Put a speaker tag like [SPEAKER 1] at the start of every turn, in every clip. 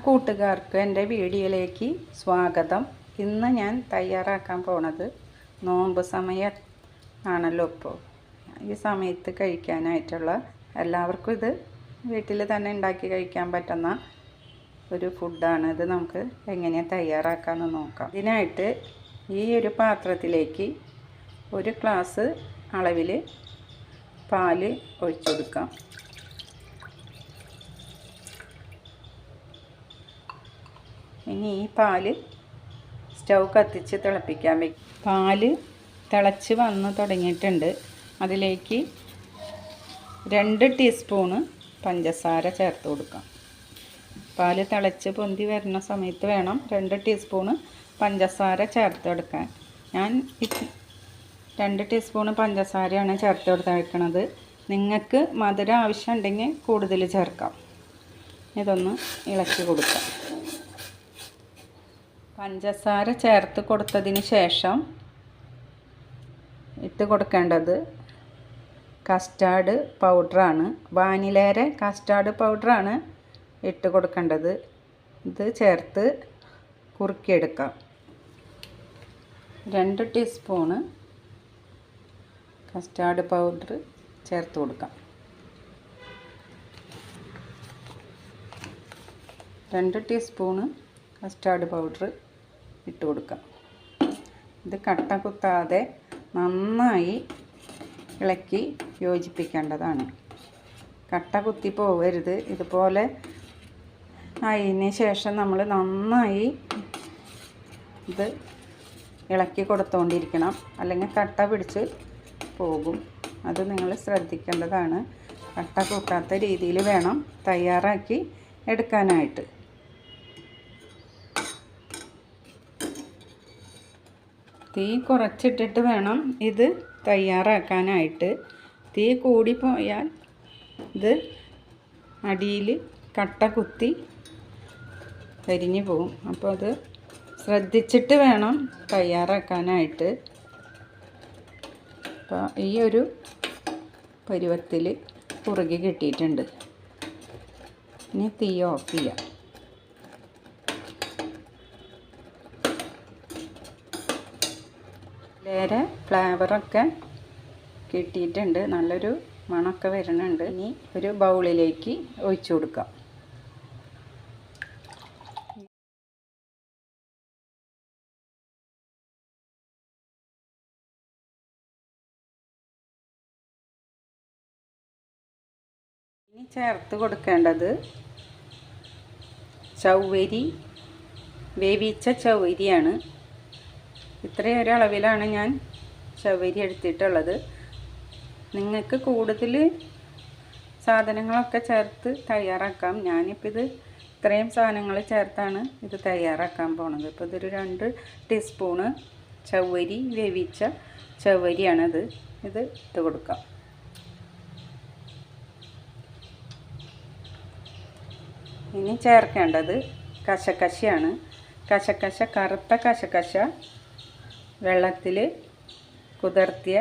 [SPEAKER 1] കൂട്ടുകാർക്ക് എൻ്റെ വീഡിയോയിലേക്ക് സ്വാഗതം. ഇന്ന് ഞാൻ തയ്യാറാക്കാൻ പോണത് നോമ്പ് സമയം ആണല്ലോ. ഇപ്പോൾ ഈ സമയത്ത് കഴിക്കാനായിട്ടുള്ള എല്ലാവർക്കും ഇത് വീട്ടിൽ തന്നെ ഉണ്ടാക്കി കഴിക്കാൻ പറ്റുന്ന ഒരു ഫുഡാണ്. ഇത് നമുക്ക് എങ്ങനെയാണ് തയ്യാറാക്കാമെന്ന് നോക്കാം. ഇതിനായിട്ട് ഈ ഒരു പാത്രത്തിലേക്ക് ഒരു ഗ്ലാസ് അളവിൽ പാല് ഒഴിച്ചു കൊടുക്കാം. ഇനി ഈ പാല് സ്റ്റൗ കത്തിച്ച് തിളപ്പിക്കാൻ വയ്ക്കും. പാല് തിളച്ച് വന്ന് തുടങ്ങിയിട്ടുണ്ട്. അതിലേക്ക് 2 ടീസ്പൂണ് പഞ്ചസാര ചേർത്ത് കൊടുക്കാം. പാല് തിളച്ച് പൊന്തി വരുന്ന സമയത്ത് വേണം 2 ടീസ്പൂണ് പഞ്ചസാര ചേർത്ത് കൊടുക്കാൻ. ഞാൻ 2 ടീസ്പൂണ് പഞ്ചസാരയാണ് ചേർത്ത് കൊടുത്തേക്കണത്. നിങ്ങൾക്ക് മധുരം ആവശ്യമുണ്ടെങ്കിൽ കൂടുതൽ ചേർക്കാം. ഇതൊന്ന് ഇളക്കി കൊടുക്കാം. പഞ്ചസാര ചേർത്ത് കൊടുത്തതിന് ശേഷം ഇട്ട് കൊടുക്കേണ്ടത് കസ്റ്റാർഡ് പൗഡറാണ്. വാനിലയുടെ കസ്റ്റാർഡ് പൗഡറാണ് ഇട്ട് കൊടുക്കേണ്ടത്. ഇത് ചേർത്ത് കുറുക്കിയെടുക്കാം. 2 ടീസ്പൂണ് കസ്റ്റാർഡ് പൗഡർ ചേർത്ത് കൊടുക്കാം. 2 ടീസ്പൂണ് കസ്റ്റാർഡ് പൗഡർ ഇട്ട് കൊടുക്കാം. ഇത് കട്ട കുത്താതെ നന്നായി ഇളക്കി യോജിപ്പിക്കേണ്ടതാണ്. കട്ട കുത്തി പോവരുത്. ഇതുപോലെ അതിന് ശേഷം നമ്മൾ നന്നായി ഇത് ഇളക്കി കൊടുത്തുകൊണ്ടിരിക്കണം. അല്ലെങ്കിൽ കട്ട പിടിച്ച് പോകും. അത് നിങ്ങൾ ശ്രദ്ധിക്കേണ്ടതാണ്. കട്ട കൂട്ടാത്ത രീതിയിൽ വേണം തയ്യാറാക്കി എടുക്കാനായിട്ട്. തീ കുറച്ചിട്ടിട്ട് വേണം ഇത് തയ്യാറാക്കാനായിട്ട്. തീ കൂടിപ്പോയാൽ ഇത് അടിയിൽ കട്ട കുത്തി കരിഞ്ഞു പോകും. അപ്പോൾ അത് ശ്രദ്ധിച്ചിട്ട് വേണം തയ്യാറാക്കാനായിട്ട്. അപ്പോൾ ഈ ഒരു പരുവത്തിൽ കുറുകി കിട്ടിയിട്ടുണ്ട്. ഇനി തീ ഓഫ് ചെയ്യാം. വേറെ ഫ്ലേവറൊക്കെ കിട്ടിയിട്ടുണ്ട്. നല്ലൊരു മണമൊക്കെ വരുന്നുണ്ട്. ഇനി ഒരു ബൗളിലേക്ക് ഒഴിച്ചു കൊടുക്കാം. ഇനി ചേർത്ത് കൊടുക്കേണ്ടത് ചവ്വരി, വേവിച്ച ചവ്വരിയാണ്. ഇത്രയൊരു അളവിലാണ് ഞാൻ ചവ്വരി എടുത്തിട്ടുള്ളത്. നിങ്ങൾക്ക് കൂടുതൽ സാധനങ്ങളൊക്കെ ചേർത്ത് തയ്യാറാക്കാം. ഞാനിപ്പോൾ ഇത് ഇത്രയും സാധനങ്ങൾ ചേർത്താണ് ഇത് തയ്യാറാക്കാൻ പോണത്. ഇപ്പോൾ ഇതൊരു 2 ടീസ്പൂണ് ചവ്വരി, വേവിച്ച ചവ്വരിയാണത്. ഇത് ഇട്ട് കൊടുക്കാം. ഇനി ചേർക്കേണ്ടത് കശക്കശയാണ്. കശക്കശ, കറുത്ത കശക്കശ, വെള്ളത്തിൽ കുതിർത്തിയ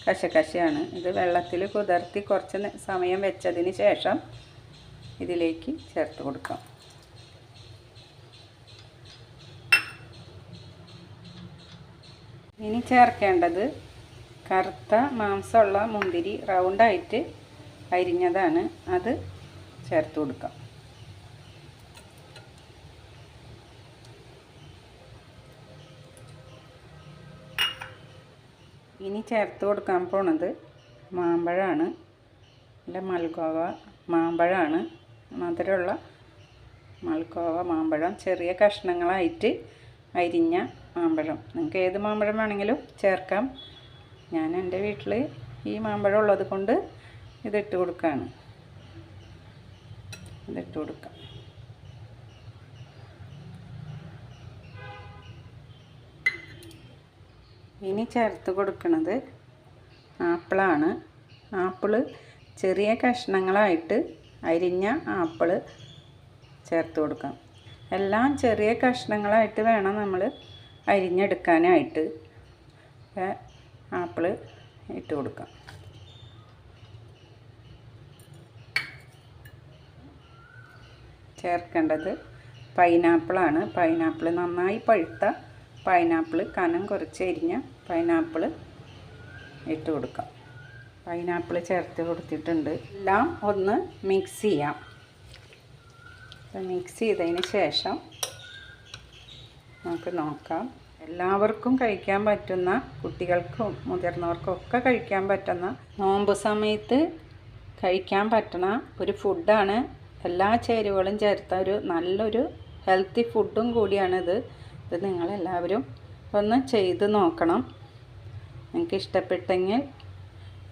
[SPEAKER 1] കശകശയാണ്. ഇത് വെള്ളത്തിൽ കുതിർത്തി കുറച്ച് സമയം വെച്ചതിന് ശേഷം ഇതിലേക്ക് ചേർത്ത് കൊടുക്കാം. ഇനി ചേർക്കേണ്ടത് കറുത്ത മാംസമുള്ള മുന്തിരി റൗണ്ടായിട്ട് അരിഞ്ഞതാണ്. അത് ചേർത്ത് കൊടുക്കാം. ഇനി ചേർത്ത് കൊടുക്കാൻ പോണത് മാമ്പഴമാണ്. അല്ല, മൽഗോവ മാമ്പഴമാണ്. മധുരമുള്ള മൽഗോവ മാമ്പഴം, ചെറിയ കഷ്ണങ്ങളായിട്ട് അരിഞ്ഞ മാമ്പഴം. നിങ്ങൾക്ക് ഏത് മാമ്പഴം വേണമെങ്കിലും ചേർക്കാം. ഞാൻ എൻ്റെ വീട്ടിൽ ഈ മാമ്പഴം ഉള്ളത് കൊണ്ട് ഇതിട്ട് കൊടുക്കുകയാണ്. ഇതിട്ട് കൊടുക്കാം. ഇനി ചേർത്ത് കൊടുക്കുന്നത് ആപ്പിളാണ്. ആപ്പിള് ചെറിയ കഷ്ണങ്ങളായിട്ട് അരിഞ്ഞ ആപ്പിള് ചേർത്ത് കൊടുക്കാം. എല്ലാം ചെറിയ കഷ്ണങ്ങളായിട്ട് വേണം നമ്മൾ അരിഞ്ഞെടുക്കാനായിട്ട്. ആപ്പിള് ഇട്ട് കൊടുക്കാം. ചേർക്കേണ്ടത് പൈനാപ്പിളാണ്. പൈനാപ്പിൾ നന്നായി പഴുത്ത പൈനാപ്പിൾ, കനം കുറച്ച് അരിഞ്ഞ പൈനാപ്പിൾ ഇട്ട് കൊടുക്കാം. പൈനാപ്പിൾ ചേർത്ത് കൊടുത്തിട്ടുണ്ട്. എല്ലാം ഒന്ന് മിക്സ് ചെയ്യാം. മിക്സ് ചെയ്തതിന് ശേഷം നമുക്ക് നോക്കാം. എല്ലാവർക്കും കഴിക്കാൻ പറ്റുന്ന, കുട്ടികൾക്കും മുതിർന്നവർക്കും ഒക്കെ കഴിക്കാൻ പറ്റുന്ന, നോമ്പ് സമയത്ത് കഴിക്കാൻ പറ്റുന്ന ഒരു ഫുഡാണ്. എല്ലാ ചേരുവകളും ചേർത്ത ഒരു നല്ലൊരു ഹെൽത്തി ഫുഡും കൂടിയാണിത്. ഇത് നിങ്ങളെല്ലാവരും ഒന്ന് ചെയ്ത് നോക്കണം. നിങ്ങൾക്ക് ഇഷ്ടപ്പെട്ടെങ്കിൽ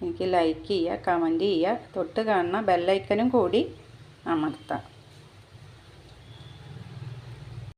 [SPEAKER 1] എനിക്ക് ലൈക്ക് ചെയ്യുക, കമൻറ്റ് ചെയ്യുക, തൊട്ട് കാണുന്ന ബെല്ലൈക്കനും കൂടി അമർത്താം.